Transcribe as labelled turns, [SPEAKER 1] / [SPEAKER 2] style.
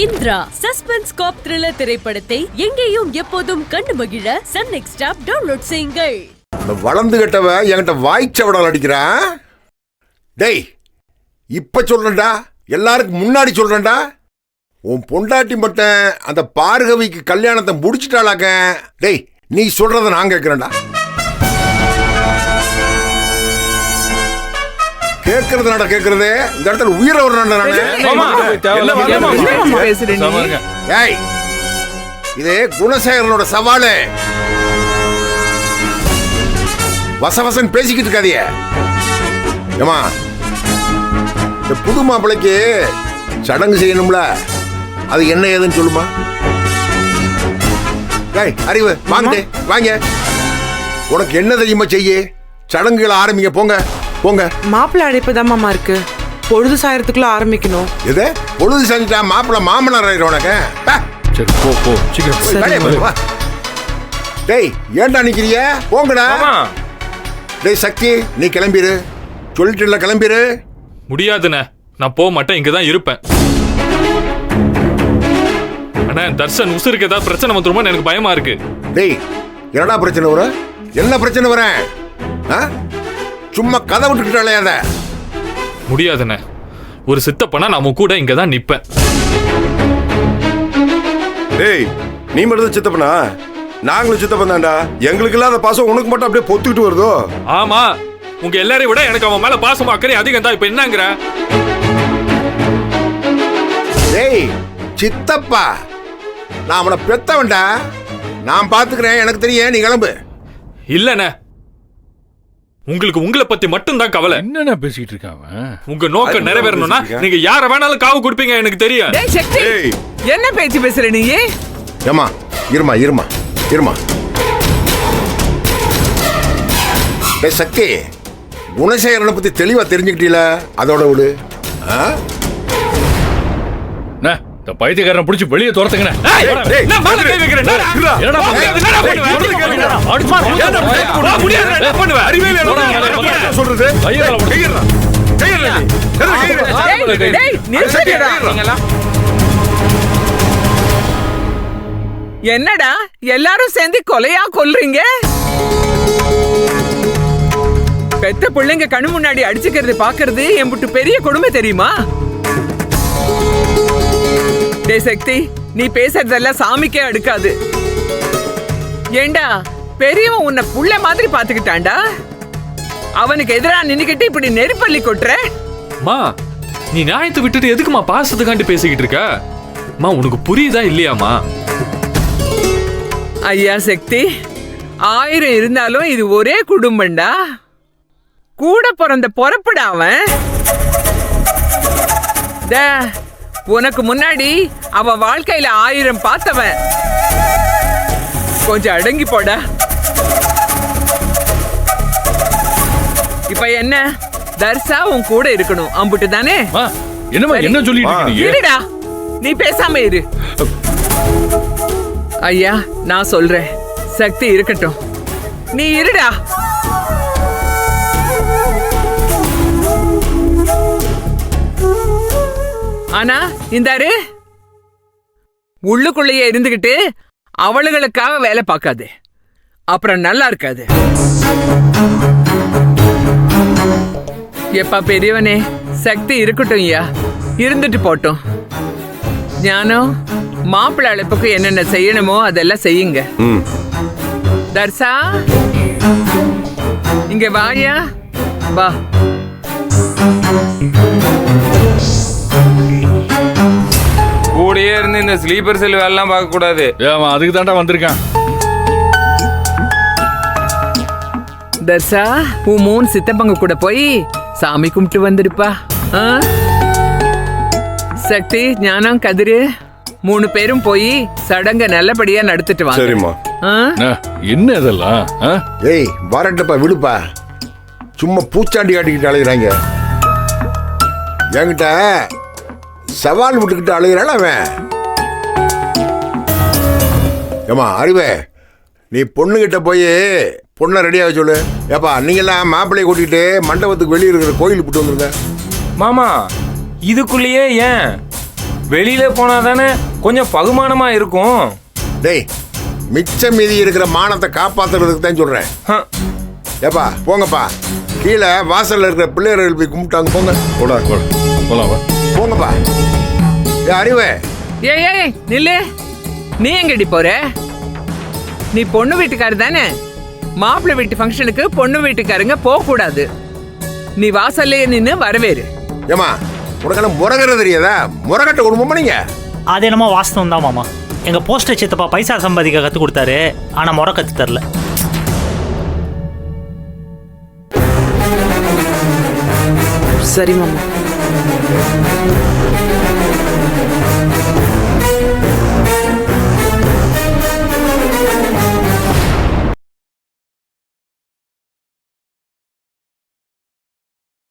[SPEAKER 1] Indira suspense காப் thriller திரைப்படத்தை எங்கேயும் எப்போதும் கண்டு மகிழ சன் நெக்ஸ்ட் ஆப் டவுன்லோட் செய்யுங்கள்.
[SPEAKER 2] வளர்ந்து கட்டவ என்கிட்ட வாய்ச்சவடால் அடிக்கிறான். டேய், இப்ப சொல்றேன்டா, எல்லாருக்கும் முன்னாடி சொல்றேன்டா, உன் பொண்டாட்டி மட்டும் அந்த பார்கவிக்கு கல்யாணத்தை முடிச்சிட்டாளாக்க. டேய், நீ சொல்றத நான் கேட்கிறேன்டா. கேட்கறது நட கேட்கறது இந்த இடத்துல உயிரை இது குணசேகரனோட சவாலு. வசவசன் பேசிக்கிட்டு இருக்காதிய. ஏமா, இந்த புது மாப்பிளைக்கு சடங்கு செய்யணும்ல, அது என்ன ஏதுன்னு சொல்லுமா. அறிவு வாங்க வாங்க, உனக்கு என்ன தெரியுமா செய்ய. சடங்குகளை ஆரம்பிங்க, போங்க போங்க.
[SPEAKER 3] மாப்பிள்ளை அழைப்பு தான் மாமா இருக்கு, பொழுது சாயறதுக்குள்ள ஆரம்பிக்கணும்.
[SPEAKER 2] எது பொழுது செஞ்சா மாப்பிள்ளை மாமனார் ஆயிரும் உனக்கு. டேய், ஏன்டா நிக்கிறிய? போங்கடா. டேய் சக்தி, நீ கிளம்பிரு. சொல்லிட்டு கிளம்பிரு.
[SPEAKER 4] முடியாதுண்ணே, நான் போக மாட்டேன், இங்கதான் இருப்பேன். அண்ணா, தர்ஷன் உசுருக்கு ஏதாவது பிரச்சனை வந்துருமோ எனக்கு பயமா இருக்கு.
[SPEAKER 2] டேய், என்னடா பிரச்சனை வர? என்ன பிரச்சனை வர? சும்மா கதை விட்டுக்கிட்டாலே அத.
[SPEAKER 4] முடியாதுண்ணே, ஒரு சித்தப்பனா நாம கூட இங்கதான் நிப்பேன்.
[SPEAKER 5] டேய், நீ மட்டும் சித்தப்பனா? நாங்களும் சித்தப்பன் தான்டா. எங்களுக்கு இல்லாத பாசம் உனக்கு மட்டும் அப்படியே பொத்துக்கிட்டு வருதோ?
[SPEAKER 4] ஆமா, உங்க எல்லாரையும் விட எனக்கு அவன் மேல பாசம் அக்கறை அதிகம் தான். இப்ப என்னங்கிற?
[SPEAKER 2] டேய் சித்தப்பா, நான் அவனை பெத்தவன்டா, நான் பாத்துக்கிறேன், எனக்கு தெரியும், நீ கிளம்பு.
[SPEAKER 4] இல்லண்ணே, உங்களுக்கு உங்களை பத்தி மட்டும் தான் கவலை.
[SPEAKER 6] என்னென்ன பேசிட்டு இருக்காங்க?
[SPEAKER 4] உங்க நோக்கம் நிறைவேறணும்னா நீங்க யார வேணாலும் காவு கொடுப்பீங்க, எனக்கு தெரியும்.
[SPEAKER 3] என்ன பேச்சு பேசுற நீ?
[SPEAKER 2] ஏமா, இருமா இருமா இருமா. டேய் சக்தி, குணசேகரனை பத்தி தெளிவா தெரிஞ்சுக்கிட்டீல, அதோட விடு.
[SPEAKER 6] இந்த பைத்தியக்காரனை பிடிச்சி வெளியே துரத்துங்க.
[SPEAKER 3] என்னடா எல்லாரும் சேர்ந்து கொலையா கொல்றீங்க? பெத்த பிள்ளைங்க கண்ணு முன்னாடி அடிச்சுக்கிறது பாக்குறது எம்புட்டு பெரிய கொடுமை தெரியுமா? டேய் சக்தி, நீ பேசுறதெல்லாம் சாமிக்கே அடுக்காது. ஏண்டா, பெரியவன் உன்னை புள்ள மாதிரி பாத்துக்கிட்டான்டா, அவனுக்கு எதிரா நின்னுக்கிட்டு இப்படி நெருப்பள்ளி கொட்டுற.
[SPEAKER 4] மா, நீ நியாயத்தை விட்டுட்டு எதுக்குமா பாசத்துக்காண்டி பேசிக்கிட்டு இருக்க? மா, உனக்கு புரியுதா இல்லையாமா?
[SPEAKER 3] ஐயா சக்தி, 1000 இருந்தாலும் இது ஒரே குடும்பம்டா. கூட பிறந்த பொறப்புடா அவன். உனக்கு முன்னாடி அவன் வாழ்க்கையில 1000 பார்த்தவன். கொஞ்சம் அடங்கி போடா. இப்ப என்ன, தர்சா உன் கூட இருக்கணும், அம்புட்டு தானே?
[SPEAKER 6] என்னமா என்ன சொல்லிட்டு
[SPEAKER 3] இருடா, நீ பேசாம இரு. ஐயா, நான் சொல்றேன், சக்தி இருக்கட்டும், நீ இருடா. ஆனா இந்தாரு, உள்ளுக்குள்ளேயே இருந்துகிட்டு அவளுகளுக்காக வேலை பார்க்காது, அப்புறம் நல்லா இருக்காது. எப்பா பெரியவனே, சக்தி இருக்கட்டும் ஐயா, இருந்துட்டு போட்டோம். ஞானம், மாப்பிள்ளை அழைப்புக்கு என்னென்ன செய்யணுமோ அதெல்லாம் செய்யுங்க. தர்சா, இங்க வாயா, வா.
[SPEAKER 7] கூடயே இருந்து இந்த ஸ்லீப்பர் செல் வேலைலாம் பார்க்க கூடாது.
[SPEAKER 6] அதுக்கு தாண்டா வந்திருக்கான்.
[SPEAKER 3] தர்சா, உன் 3 சித்தப்பங்க கூட போய் சாமி கும்பிட்டு வந்துடுப்பா. சக்தி, ஞானம், கதிரு 3 பேரும் போய் சடங்க நல்லபடியா நடத்திட்டு வாங்க.
[SPEAKER 5] சரிம்மா.
[SPEAKER 6] என்ன இதெல்லாம்?
[SPEAKER 2] ஏய் வரட்டப்பா, விடுப்பா. சும்மா பூச்சாண்டி காட்டிக்கிட்டு அழைகிறாங்க. என்கிட்ட சவால் விட்டுக்கிட்டு அழுகிறாள் அவன். ஏமா அறிவே, நீ பொண்ணுகிட்ட போய் பொண்ணை ரெடியாக சொல்லு. ஏப்பா, நீங்கெல்லாம் மாப்பிள்ளையை கூட்டிகிட்டு மண்டபத்துக்கு வெளியே இருக்கிற கோயிலுக்கு போட்டு வந்துருங்க.
[SPEAKER 7] மாமா, இதுக்குள்ளேயே ஏன் வெளியில போனா தானே கொஞ்சம் பகுமானமா இருக்கும்.
[SPEAKER 2] டேய் மிச்சம் மீதி இருக்கிற மானத்தை காப்பாத்துறதுக்கு தான் சொல்றேன்.
[SPEAKER 7] ஹம்.
[SPEAKER 2] ஏப்பா போங்கப்பா, கீழே வாசல்ல இருக்கிற பிள்ளையர்கள் போய் கும்பிட்டாங்க. போங்க
[SPEAKER 5] போடா போலாம் வா.
[SPEAKER 2] போங்கப்பா. அறிவே
[SPEAKER 3] ஏய் நில்லு, நீ எங்கடி போற? நீ பொண்ணு வீட்டுக்காரு தானே? மாப்பிள்ளை வீட்டு ஃபங்க்ஷனுக்கு பொண்ணு வீட்டுக்காரங்க போக கூடாது. நீ வாசல்லே நின்னு வரவேறு.
[SPEAKER 2] ஏமா உனக்கு முறகற தெரியாதா? முறகட்ட குடும்பமா நீங்க?
[SPEAKER 8] அது என்னமோ வாஸ்தவம் தான் மாமா. எங்க போஸ்டர் சித்தப்பா பைசா சம்பாதிக்க கத்து கொடுத்தாரு, ஆனா முறை கத்து தரல.
[SPEAKER 3] சரி மாமா.